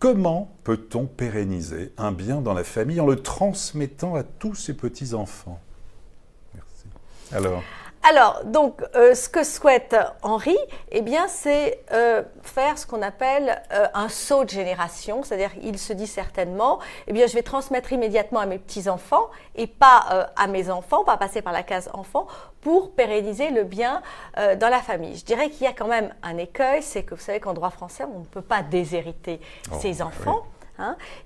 Comment peut-on pérenniser un bien dans la famille en le transmettant à tous ses petits-enfants? Merci. Alors, donc, ce que souhaite Henri, eh bien, c'est faire ce qu'on appelle un saut de génération, c'est-à-dire qu'il se dit certainement, eh bien, je vais transmettre immédiatement à mes petits-enfants et pas à mes enfants, pas passer par la case enfant, pour pérenniser le bien dans la famille. Je dirais qu'il y a quand même un écueil, c'est que vous savez qu'en droit français, on ne peut pas déshériter ses enfants. Oui.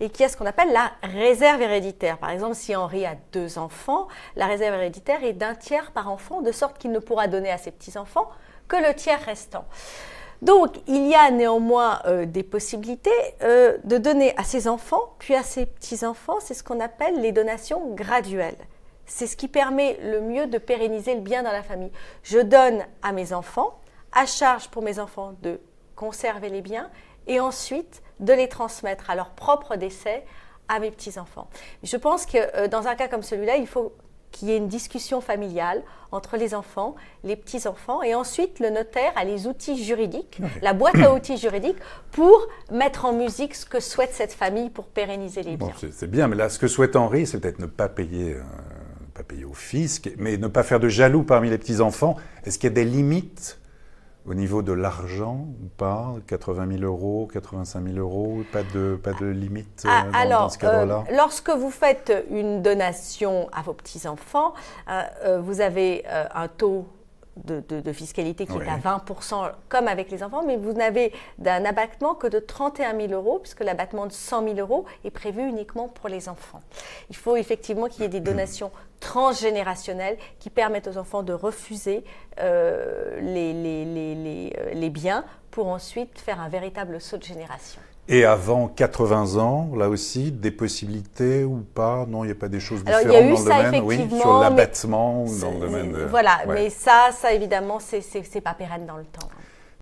Et qui a ce qu'on appelle la réserve héréditaire. Par exemple, si Henri a 2 enfants, la réserve héréditaire est d'1 tiers par enfant, de sorte qu'il ne pourra donner à ses petits-enfants que le tiers restant. Donc, il y a néanmoins des possibilités de donner à ses enfants, puis à ses petits-enfants, c'est ce qu'on appelle les donations graduelles. C'est ce qui permet le mieux de pérenniser le bien dans la famille. Je donne à mes enfants, à charge pour mes enfants de conserver les biens, et ensuite de les transmettre à leur propre décès à mes petits-enfants. Je pense que dans un cas comme celui-là, il faut qu'il y ait une discussion familiale entre les enfants, les petits-enfants, et ensuite le notaire a les outils juridiques, la boîte à outils juridiques, pour mettre en musique ce que souhaite cette famille pour pérenniser les biens. Bon, c'est bien, mais là, ce que souhaite Henri, c'est peut-être ne pas payer au fisc, mais ne pas faire de jaloux parmi les petits-enfants. Est-ce qu'il y a des limites au niveau de l'argent ou pas? 80 000 euros, 85 000 euros, pas de limite dans ce cadre-là? Lorsque vous faites une donation à vos petits-enfants, vous avez un taux de fiscalité qui est à 20%, comme avec les enfants, mais vous n'avez d'un abattement que de 31 000 euros, puisque l'abattement de 100 000 euros est prévu uniquement pour les enfants. Il faut effectivement qu'il y ait des donations transgénérationnelles qui permettent aux enfants de refuser les biens pour ensuite faire un véritable saut de génération. Et avant 80 ans, là aussi, des possibilités ou pas? Non, il n'y a pas des choses différentes il y a eu dans ça, le domaine, oui, sur l'abattement, dans le domaine. Voilà, mais ça évidemment, c'est pas pérenne dans le temps.